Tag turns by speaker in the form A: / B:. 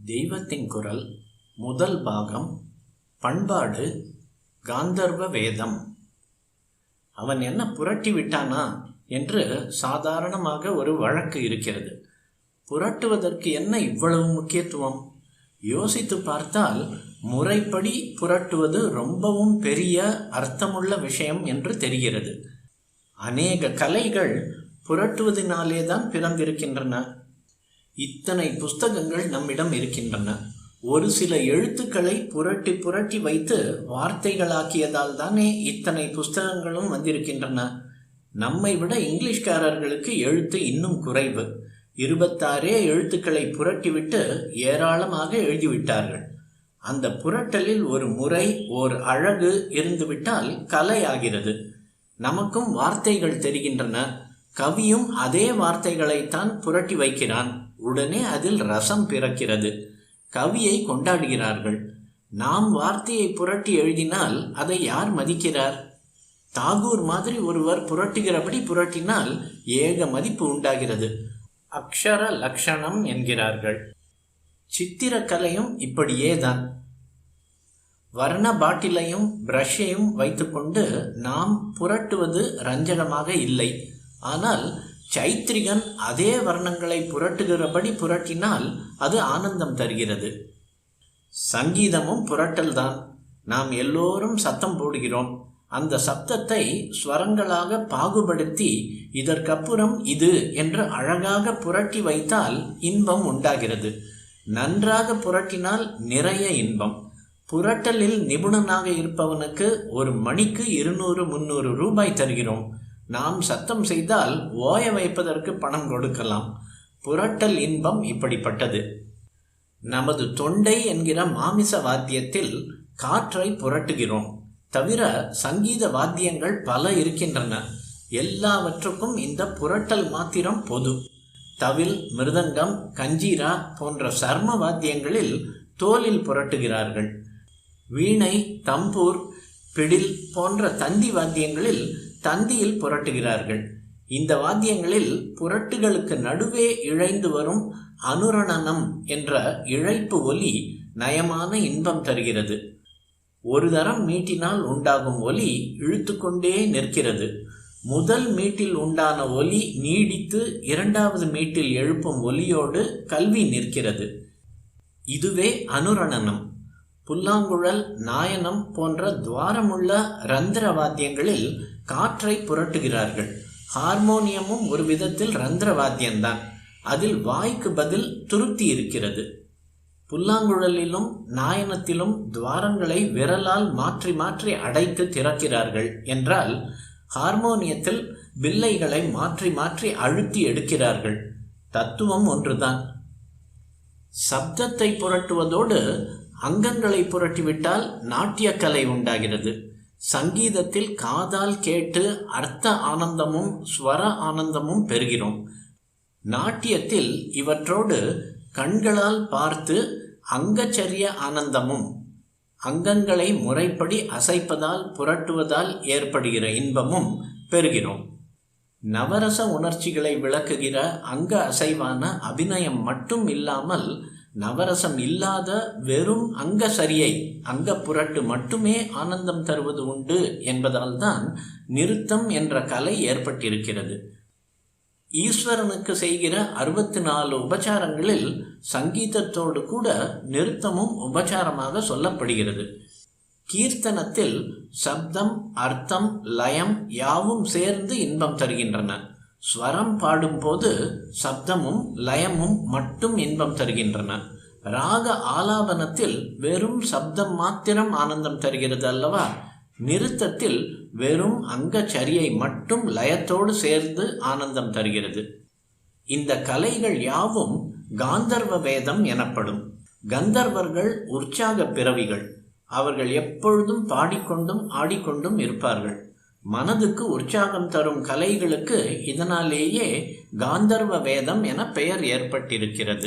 A: தெய்வத்தின் குரல் முதல் பாகம். பண்பாடு காந்தர்வ வேதம். அவன் என்ன புரட்டி விட்டானா என்று சாதாரணமாக ஒரு வழக்கு இருக்கிறது. புரட்டுவதற்கு என்ன இவ்வளவு முக்கியத்துவம்? யோசித்து பார்த்தால் முறைப்படி புரட்டுவது ரொம்பவும் பெரிய அர்த்தமுள்ள விஷயம் என்று தெரிகிறது. அநேக கலைகள் புரட்டுவதனாலே தான் பிறந்திருக்கின்றன. இத்தனை புஸ்தகங்கள் நம்மிடம் இருக்கின்றன. ஒரு சில எழுத்துக்களை புரட்டி புரட்டி வைத்து வார்த்தைகளாக்கியதால் தானே இத்தனை புஸ்தகங்களும் வந்திருக்கின்றன. நம்மை விட இங்கிலீஷ்காரர்களுக்கு எழுத்து இன்னும் குறைவு. 26 எழுத்துக்களை புரட்டிவிட்டு ஏராளமாக எழுதிவிட்டார்கள். அந்த புரட்டலில் ஒரு முறை, ஒரு அழகு இருந்துவிட்டால் கலை ஆகிறது. நமக்கும் வார்த்தைகள் தெரிகின்றன. கவியும் அதே வார்த்தைகளைத்தான் புரட்டி வைக்கிறான். உடனே அதில் ரசம் பிறக்கிறது. கவியை கொண்டாடுகிறார்கள். நாம் வார்த்தையை புரட்டி எழுதினால் அதை யார் மதிக்கிறார்? தாகூர் மாதிரி ஒருவர் புரட்டுகிறபடி புரட்டினால் ஏக மதிப்பு உண்டாகிறது. அக்ஷர லக்ஷணம் என்கிறார்கள். சித்திரக்கலையும் இப்படியே தான். வர்ண பாட்டிலையும் பிரஷையும் வைத்துக்கொண்டு நாம் புரட்டுவது ரஞ்சகமாக இல்லை. ஆனால் சைத்ரிகன் அதே வர்ணங்களை புரட்டுகிறபடி புரட்டினால் அது ஆனந்தம் தருகிறது. சங்கீதமும் புரட்டல்தான். நாம் எல்லோரும் சத்தம் போடுகிறோம். அந்த சப்தத்தை ஸ்வரங்களாக பாகுபடுத்தி இதற்கப்புறம் இது என்று அழகாக புரட்டி வைத்தால் இன்பம் உண்டாகிறது. நன்றாக புரட்டினால் நிறைய இன்பம். புரட்டலில் நிபுணனாக இருப்பவனுக்கு ஒரு மணிக்கு 200-300 ரூபாய் தருகிறோம். நாம் சத்தம் செய்தால் ஓய வைப்பதற்கு பணம் கொடுக்கலாம். புரட்டல் இன்பம் இப்படிப்பட்டது. நமது தொண்டை என்கிற மாமிச வாத்தியத்தில் காற்றை புரட்டுகிறோம். தவிர சங்கீத வாத்தியங்கள் பல இருக்கின்றன. எல்லாவற்றுக்கும் இந்த புரட்டல் மாத்திரம் பொது. தவில், மிருதங்கம், கஞ்சீரா போன்ற சர்ம வாத்தியங்களில் தோலில் புரட்டுகிறார்கள். வீணை, தம்பூர், பிடில் போன்ற தந்தி வாத்தியங்களில் தந்தியில் புரட்டுகிறார்கள். இந்த வாத்தியங்களில் புரட்டுகளுக்கு நடுவே இழைந்து வரும் அனுரணனம் என்ற இழைப்பு ஒலி நயமான இன்பம் தருகிறது. ஒரு தரம் மீட்டினால் உண்டாகும் ஒலி இழுத்துக்கொண்டே நிற்கிறது. முதல் மீட்டில் உண்டான ஒலி நீடித்து 2வது மீட்டில் எழுப்பும் ஒலியோடு கல்வி நிற்கிறது. இதுவே அனுரணனம். புல்லாங்குழல், நாயனம் போன்ற துவாரமுள்ள ரந்திர வாத்தியங்களில் காற்றை புரட்டுகிறார்கள். ஹார்மோனியமும் ஒரு விதத்தில் ரந்திர வாத்தியம்தான். அதில் வாய்க்கு பதில் துருத்தி இருக்கிறது. புல்லாங்குழலிலும் நாயனத்திலும் துவாரங்களை விரலால் மாற்றி மாற்றி அடைத்து திறக்கிறார்கள் என்றால், ஹார்மோனியத்தில் வில்லைகளை மாற்றி மாற்றி அழுத்தி எடுக்கிறார்கள். தத்துவம் ஒன்றுதான். சப்தத்தை புரட்டுவதோடு அங்கங்களை புரட்டிவிட்டால் நாட்டியக்கலை உண்டாகிறது. சங்கீதத்தில் காதால் கேட்டு அர்த்த ஆனந்தமும் ஸ்வர ஆனந்தமும் பெறுகிறோம். நாட்டியத்தில் இவற்றோடு கண்களால் பார்த்து அங்கச்சரிய ஆனந்தமும், அங்கங்களை முறைப்படி அசைப்பதால் புரட்டுவதால் ஏற்படுகிற இன்பமும் பெறுகிறோம். நவரச உணர்ச்சிகளை விளக்குகிற அங்க அசைவான அபிநயம் மட்டும் இல்லாமல் நவரசம் இல்லாத வெறும் அங்க சரியை, அங்க புரட்டு மட்டுமே ஆனந்தம் தருவது உண்டு என்பதால் தான் நிருத்தம் என்ற கலை ஏற்பட்டிருக்கிறது. ஈஸ்வரனுக்கு செய்கிற 64 உபச்சாரங்களில் சங்கீதத்தோடு கூட நிருத்தமும் உபச்சாரமாக சொல்லப்படுகிறது. கீர்த்தனத்தில் சப்தம், அர்த்தம், லயம் யாவும் சேர்ந்து இன்பம் தருகின்றன. ஸ்வரம் பாடும்போது சப்தமும் லயமும் மட்டும் இன்பம் தருகின்றன. ராக ஆலாபனத்தில் வெறும் சப்தம் மாத்திரம் ஆனந்தம் தருகிறது அல்லவா? நிருத்தத்தில் வெறும் அங்கச்சரியை மட்டும் லயத்தோடு சேர்ந்து ஆனந்தம் தருகிறது. இந்த கலைகள் யாவும் காந்தர்வ வேதம் எனப்படும். கந்தர்வர்கள் உற்சாக பிறவிகள். அவர்கள் எப்பொழுதும் பாடிக்கொண்டும் ஆடிக்கொண்டும் இருப்பார்கள். மனதுக்கு உற்சாகம் தரும் கலைகளுக்கு இதனாலேயே காந்தர்வ வேதம் என பெயர் ஏற்பட்டிருக்கிறது.